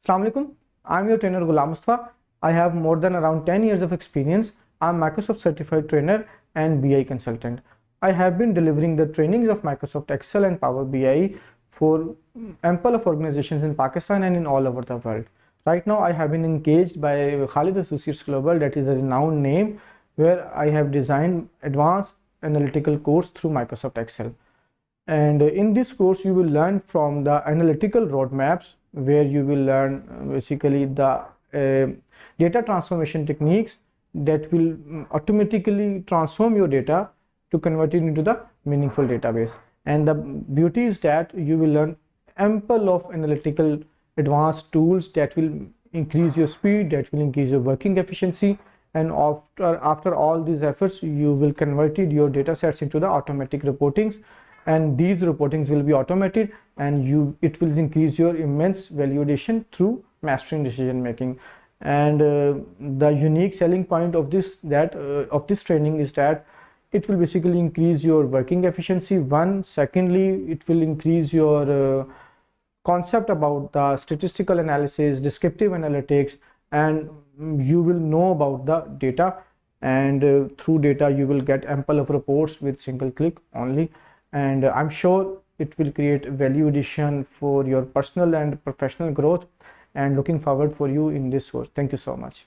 Assalamu alaikum. I'm your trainer Ghulam Mustafa. I have more than around 10 years of experience. I'm Microsoft certified trainer and BI consultant. I have been delivering the trainings of Microsoft Excel and Power BI for ample of organizations in Pakistan and in all over the world. Right now I have been engaged by Khalid Associates Global, that is a renowned name, where I have designed advanced analytical course through Microsoft Excel. And in this course you will learn from the analytical roadmaps, where you will learn basically the data transformation techniques that will automatically transform your data to convert it into the meaningful database. And the beauty is that you will learn ample of analytical advanced tools that will increase your speed, that will increase your working efficiency, and after all these efforts you will convert your data sets into the automatic reportings, and these reportings will be automated, and it will increase your immense value addition through mastering decision making. And the unique selling point of this training is that it will basically increase your working efficiency. Secondly, it will increase your concept about the statistical analysis, descriptive analytics, and you will know about the data, and through data you will get ample of reports with single click only. And I'm sure it will create value addition for your personal and professional growth, and looking forward for you in this course. Thank you so much.